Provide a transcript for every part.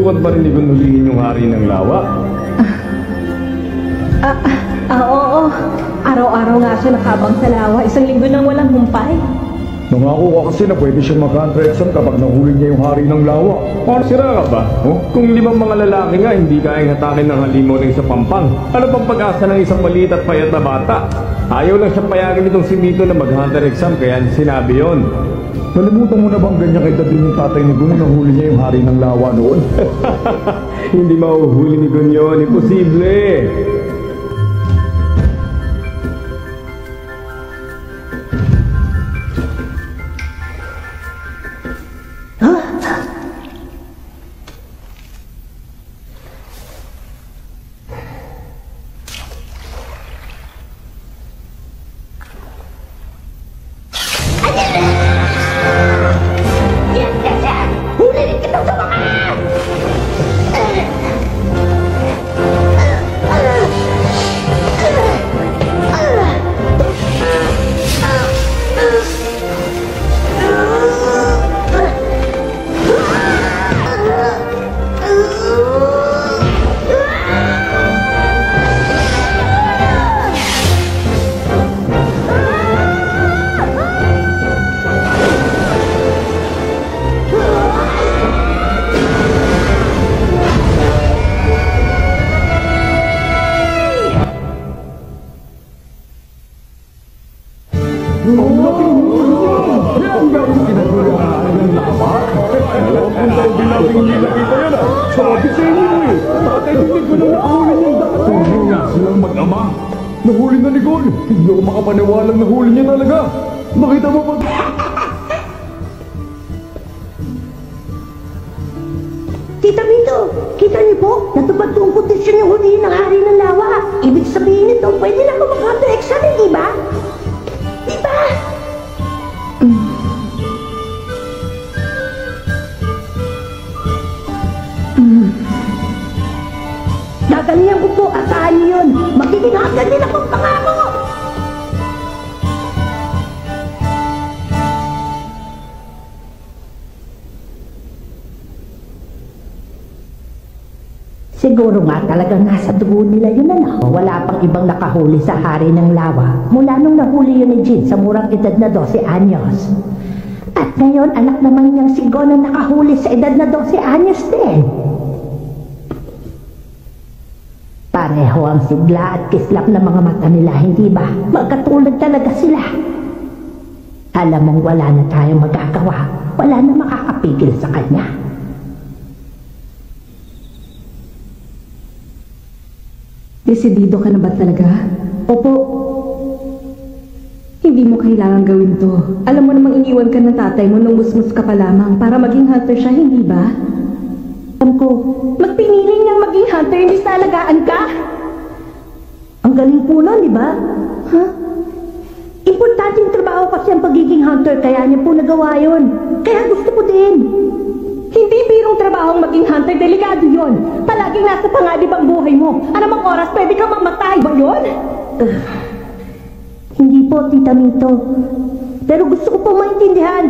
Sinusubukan pa rin ni Gun hulihin yung hari ng lawa. Oo. Araw-araw nga siya nakabang sa lawa. 1 linggo nang walang humpay. Nangako ka kasi na pwede siya mag-counter-exam kapag nahuli niya yung hari ng lawa. Para sira ka ba? Oh? Kung 5 mga lalaki nga hindi kayang hatakin ng halimaw ng isang pampang, ano pang pag-asa ng isang maliit at payat na bata? Ayaw lang siya payagan itong si Mito na mag-counter-exam kaya sinabi yon. Nalimutan mo na bang ganyan kay David yung tatay ni Gun nang huli niya yung hari ng lawa noon? Hindi mahuhuli ni Gun yun. Imposible! Nahuli na ni Gun! Hindi ako makapaniwalang nahuli niya talaga! Makita mo ba? Tita Mito, kita niyo po? Natupad po ang kondisyon yung hulihin ng hari ng lawa. Ibig sabihin nito, pwede na ako mag-counter-exam, di ba? Di ba? Gagalingan ko po, asahan niyo yun. Magiging hanggan din akong pangako. Siguro nga talagang nasa dugo nila yun ano. Wala pang ibang nakahuli sa hari ng lawa mula nung nahuli yun ni Jin sa murang edad na 12 anyos. At ngayon anak naman niyang si Gon ang nakahuli sa edad na 12 anyos din. Pareho ang sigla at kislap ng mga mata nila, hindi ba? Magkatulad talaga sila. Alam mong wala na tayong magagawa. Wala na makakapigil sa kanya. Desidido ka na ba talaga? Opo. Hindi mo kailangan gawin to. Alam mo namang iniwan ka ng tatay mo nung musmus ka pa lamang para maging hunter siya, hindi ba? Alam ko, magpiniling niyang maging hunter, hindi sa alagaan ka. Ang galing po nun, di ba? Ha? Importanteng trabaho kasi ang pagiging hunter, kaya niya po nagawa yun. Kaya gusto ko din. Hindi birong trabaho ang maging hunter, delikado yun. Palaging nasa panganib ang buhay mo. Anumang oras pwede kang mamatay ba yun? Hindi po, Tita Mito. Pero gusto ko po maintindihan.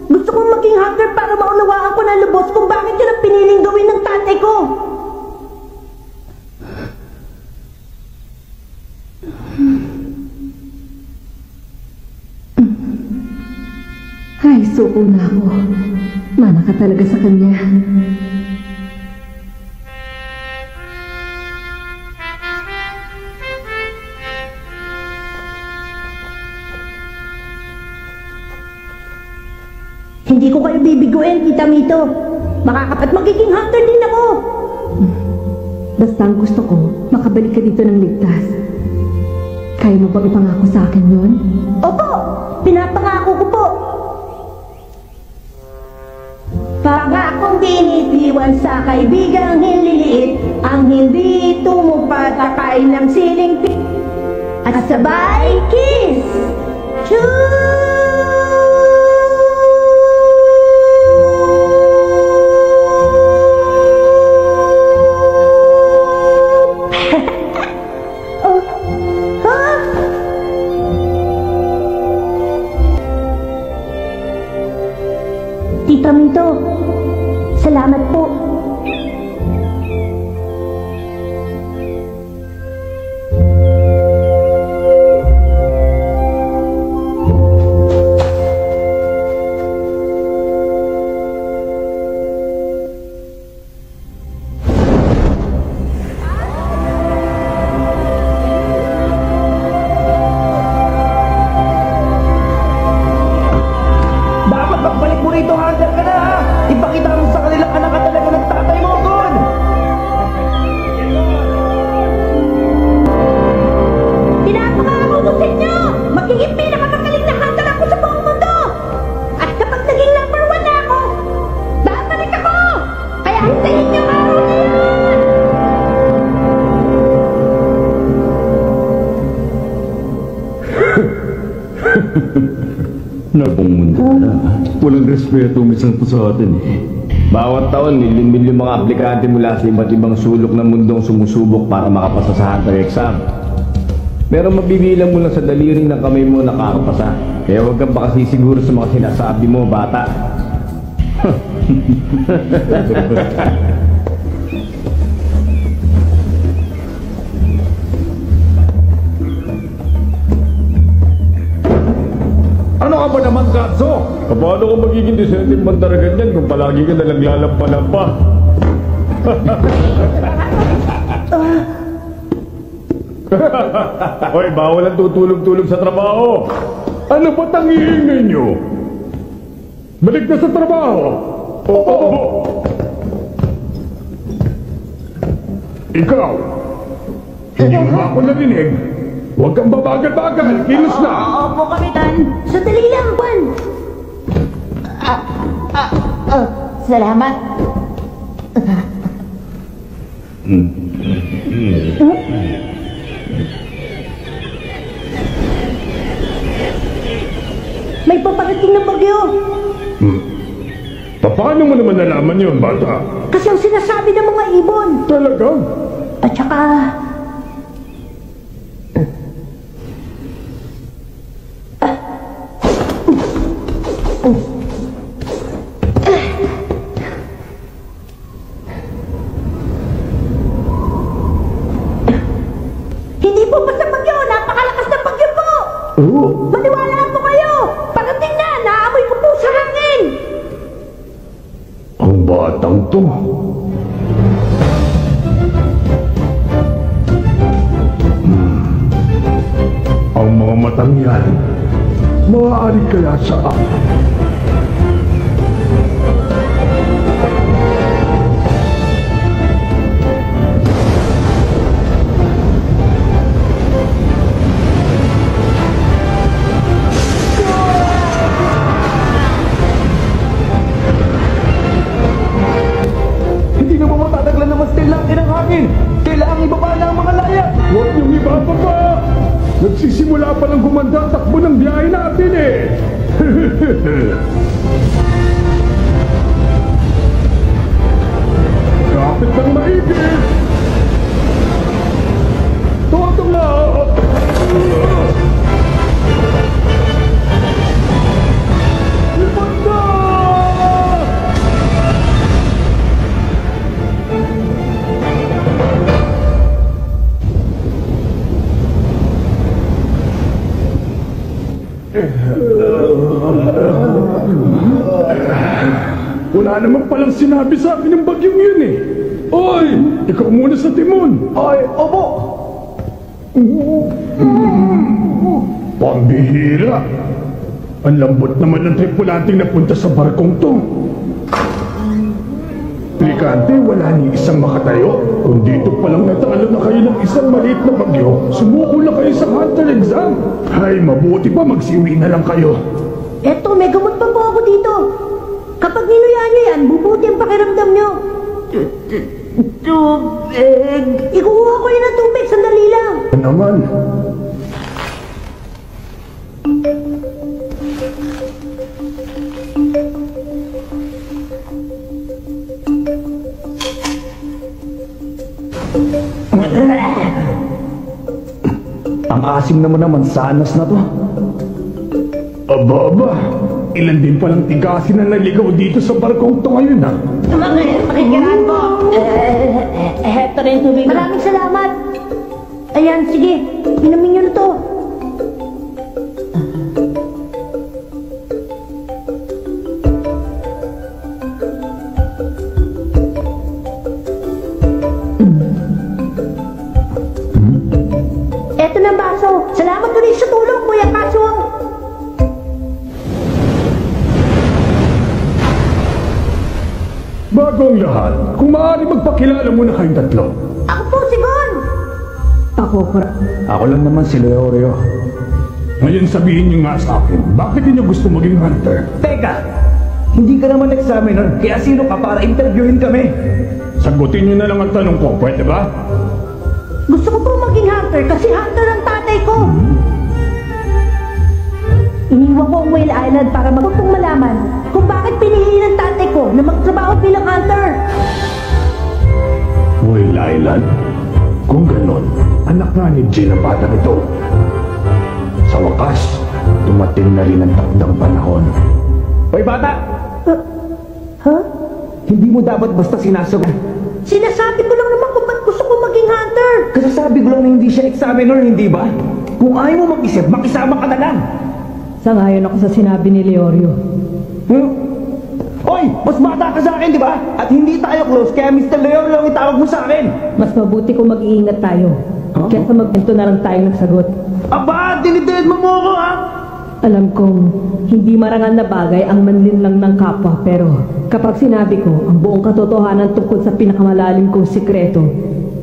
Gusto kong maging hunter para maunawaan ko na lubos kung bakit yun ang piniling gawin ng tatay ko. Ay, suko na ako. Mana ka talaga sa kanya. Hindi ko kayo bibiguin, Tita Mito. Makakapat magiging hunter din ako. Basta ang gusto ko, makabalik ka dito ng ligtas. Kaya mo bang ipangako sa akin yun? Opo! Pinapangako ko po. Pangakong dinitiwan sa kaibigang hinliliit, ang hindi tumupad akay ng siling at sabay kiss! Choo! Tita Mito, salamat po. Nabong mundo na. Walang respeto minsan po sa atin eh. Bawat taon, milyon-milyon mga aplikante mula sa iba't ibang sulok ng mundong sumusubok para makapasa sa Hunter exam. Pero mabibilang mo lang sa daliri ng kamay mo nakakapasa. Kaya huwag kang baka sisiguro sa mga sinasabi mo, bata. Ano ka ba naman, Katso? Paano ka magiging disenteng mandaragan yan kung palagi ka nalang lalampa-lampa? Hoy, bawal ang tutulog-tulog sa trabaho. Ano ba tangihin ninyo? Balik na sa trabaho. Oo. Ikaw, hindi mo ako narinig. Huwag kang babagal-bagal. Kilos na. Opo, Kapitan. Sandali lang, Juan. Salamat. May paparating na bagyo. Paano mo naman nalaman yun, bata? Kasi ang sinasabi ng mga ibon. Talaga? At saka... Hindi po basta bagyo, napakalakas na bagyo po! Oo. Maniwala po kayo! Parating na, naamoy ko po sa hangin! Ang batang to. Ang mga matang yan, maaari kaya sa akin. Hindi na ba matataglan na mas kailangan ng hangin? Kailangan ibaba na ang mga layat. Huwag niyong ibababa. Nagsisimula pa lang gumanda ang takbo ng biyahe natin eh. Kapit ng maigi. Totoo na. Ipon na! Wala naman palang sinabi sa akin ng bagyong yun eh. Oy! Ikaw muna sa timon. Ay, opo! Pambihira! Ang lambot naman ng tripulanting napunta sa barkong to. Aplikante, wala ni isang makatayo. Kung dito palang natalo na kayo ng isang maliit na bagyo, sumuko na kayo sa Hunter exam. Ay, mabuti pa magsiuwi na lang kayo. Eto, may gamot pa po ako dito. Kapag niluya niyo yan, bubuti ang pakiramdam niyo. Tubig. Ikukuha ko yun ng tubig, sandali lang. Ano naman? Ang asim naman sanas na to. Aba, ilan din palang tigasin na naligaw dito sa barkong to ngayon ha? Pakikiraan po. Heto rin tubig. Maraming salamat. Ayan, sige. Inumin niyo na to. Eto na baso. Salamat ulit sa tulong, Kuya Kaswang. Bago ang lahat, kung maaari magpakilala muna kayong tatlo. Ako po si Gon. Ako lang naman si Leorio. Ngayon sabihin niyo nga sa akin, bakit niyo gusto maging hunter? Teka! Hindi ka naman examiner, kaya sino ka para interviewin kami? Sagutin niyo na lang ang tanong ko, pwede ba? Gusto ko po maging hunter kasi hunter ang tatay ko. liwanag para magpupong malaman kung bakit pinili ng tatay ko na magtrabaho bilang hunter. Uy, Lailan. Kung ganon, anak nga ni Jin ang bata nito. Sa wakas, dumating na rin ang takdang panahon. Hoy bata! Huh? Hindi mo dapat basta sinasagot. Sinasabi ko lang naman kung ba't gusto ko maging hunter. Kasasabi ko lang na hindi siya examiner, hindi ba? Kung ayaw mo mag-isip, makisama ka na lang. Sangayon ako sa sinabi ni Leorio. Hoy! Mas bata ka sa akin, di ba? At hindi tayo close, kaya Mr. Leon lang itawag mo sa akin. Mas mabuti kung mag-iingat tayo. Kesa magbento na lang tayong nagsagot. Aba, dinidid mo ako, ha? Alam kong hindi marangal na bagay ang manlinlang ng kapwa, pero kapag sinabi ko ang buong katotohanan tungkol sa pinakamalalim kong sikreto,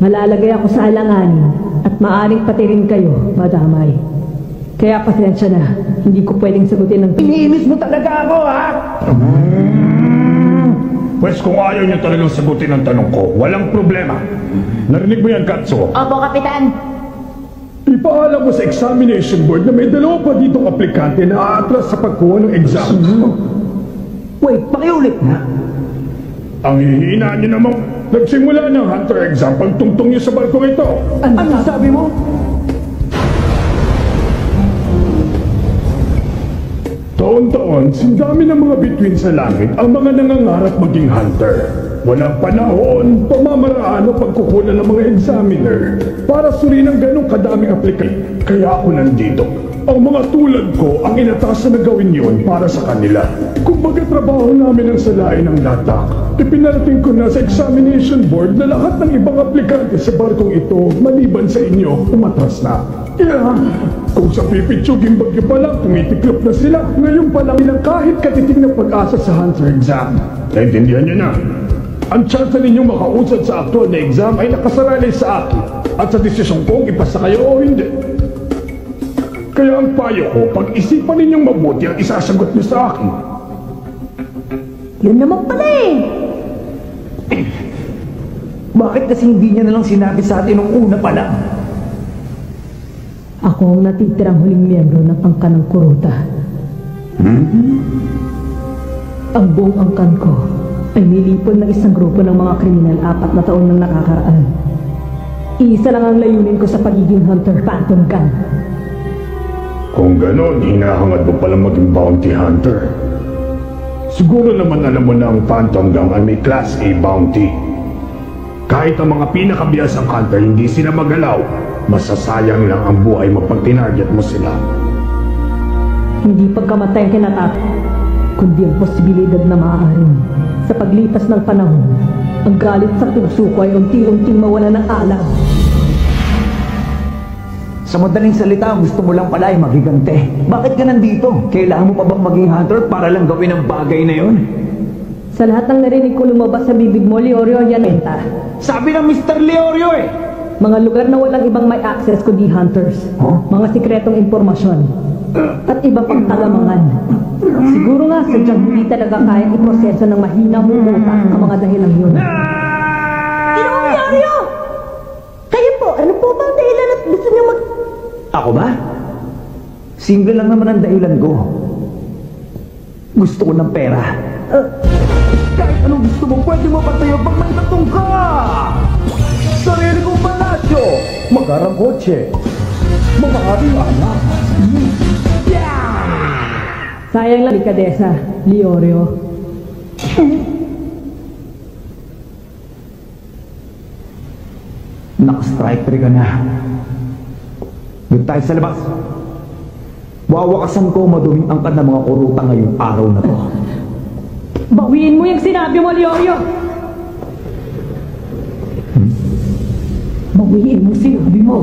malalagay ako sa alanganin at maaring pati rin kayo madamay. Kaya pasensya na, hindi ko pwedeng sagutin ng... Iniinis mo talaga ako, ha? Pwes kung ayaw niyo talagang sagutin ang tanong ko, walang problema. Narinig mo yan, Katsuo? Opo, Kapitan. Ipaalam mo sa examination board na may dalawa pa ditong aplikante na aatras sa pagkuha ng exam. Wait, pakiulit na. Ang hihina niyo namang nagsimula ng hunter exam pagtungtong niyo sa barkong ito. Ano sabi mo? Taon-taon, sindami ng mga bituin sa langit ang mga nangangarap maging hunter. Walang panahon, pamamaraan o pagkukunan ng mga examiner para suriin ang ganong kadaming aplikante. Kaya ako nandito. Ang mga tulad ko ang inatasan na gawin yun para sa kanila. Kung baga trabaho namin ang salain ng latak, ipinarating ko na sa examination board na lahat ng ibang aplikante sa barkong ito maliban sa inyo umatras na. Kung sa pipitsuging bagyo pa lang, tumitiklop na sila. Ngayon pa lang nilang kahit katiting ng pag-asa sa hunter exam. Naintindihan niyo na. Ang chance ninyong makausad sa actual na exam ay nakasarali sa akin at sa desisyon kong ipasa kayo o hindi. Kaya ang payo ko, pag-isipan ninyong mabuti ang isasagot niyo sa akin. Yun naman pala eh. Bakit kasi hindi niya nalang sinabi sa atin nung una pa lang? Ako ang natitirang huling miyembro ng angkan ng Kuruta. Ang buong angkan ko ay nilipon ng isang grupo ng mga kriminal 4 na taon nang nakakaraan. Isa lang ang layunin ko sa pagiging hunter, Phantom Gun. Kung ganon, hinahangad mo palang maging bounty hunter. Siguro naman alam mo na ang Phantom Gang ay may Class A bounty. Kahit ang mga pinakabiyasang hunter hindi sila magalaw, masasayang lang ang buhay mo pag tinarget mo sila. Hindi pagkamatay ang kinatatakot, kundi ang posibilidad na maaaring sa paglipas ng panahon, ang galit sa puso ko ay unti-unting mawala ng alam. Sa madaling salita, gusto mo lang pala ay magigante. Bakit ka nandito? Kailangan mo pa bang maging hunter para lang gawin ang bagay na yon? Sa lahat ng narinig ko lumabas sa bibig mo, Leorio, yan enta. Sabi ng Mr. Leorio eh! Mga lugar na walang ibang may access kundi hunters. Mga sikretong impormasyon. At iba pang kalamangan. Siguro nga sadyang hindi talaga kayang iproseso ng mahina humutak ang mga dahilang yun. Ginoong Leorio! Kayo po, ano po bang dahilan at gusto niyo mag... Ako ba? Single lang naman ang dahilan ko. Gusto ko ng pera. Kahit anong gusto mo, pwede mo patayo pag may tatong ka! Sarili kong palasyo! Magarang kotse, mga ating anak. Sayang lang delikadesa, Leorio. Naka-strike 3 ka na. Doon tayo sa labas. Wawakasan ko maduming angkan ng mga kuruta ngayong araw na to. Bawiin mo yung sinabi mo, Leorio! Bawiin mo sinabi mo.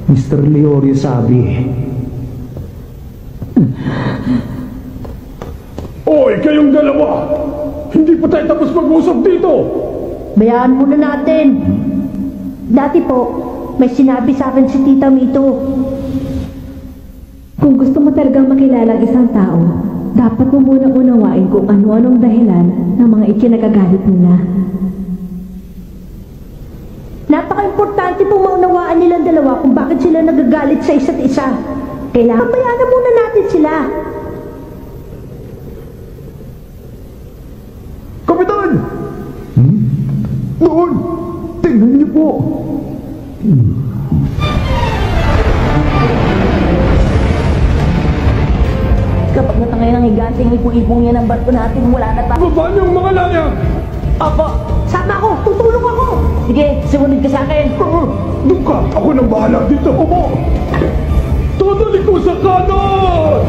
Mr. Leorio sabi. Oy, kayong dalawa! Hindi pa tayo tapos mag-usap dito! Bayaan muna natin. Dati po, may sinabi sa akin si Tita Mito. Kung gusto mo talagang makilala ang isang tao, dapat mo muna unawain kung ano-anong dahilan ng mga ikinagagalit nila. Napaka-importante pong maunawaan nilang dalawa kung bakit sila nagagalit sa isa't isa. Kailangan bayanan muna natin sila. Kapitan! Doon! Tingnan niyo po! Kapag natangay ng higanting ipong-ipong yan ang barko natin, wala na tayo. Baba niyo ang mga layang! Opo, sama ako, tutulong ako. Sige, sumunod ka sa akin. Doon ka! Ako nang bahala dito! Opo! Todo liko sa kanan!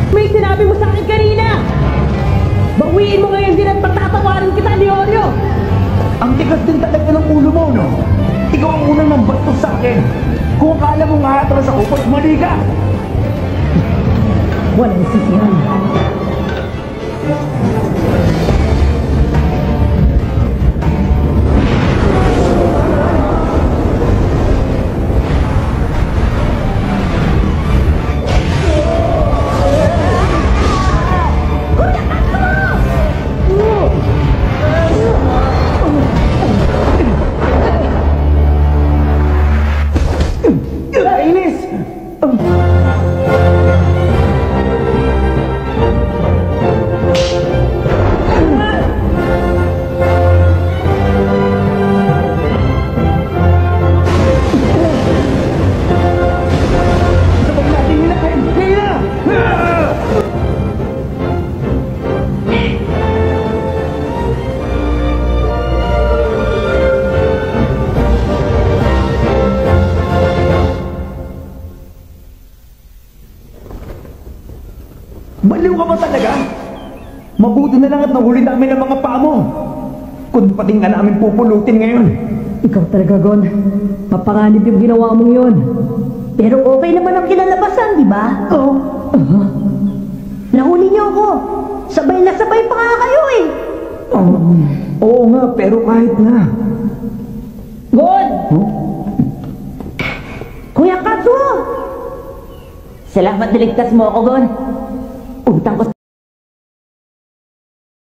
May sinabi mo sa akin kanina! Bawiin mo ngayon din at patatawarin kita, Leorio! Ang tigas din talaga ng ulo mo, no? Ikaw ang unang nambato sa akin. Kung akala mo nga atras ako, pag mali ka! Walang sisihan. Kainis! Sabag natin nilakain! Kaya na! Baliw ka ba talaga? Mabuti na lang at nahuli namin ang mga paa mo. Kung pati nga namin pupulutin ngayon. Ikaw talaga, Gon. Mapanganib yung ginawa mong yun. Pero okay naman ang kinalabasan, di ba? Oo. Nahuli niyo ako. Sabay na sabay pa nga kayo eh. Oo nga, pero kahit na. Gon! Kuya Katsuo! Salamat niligtas mo ako, Gon. Utang ko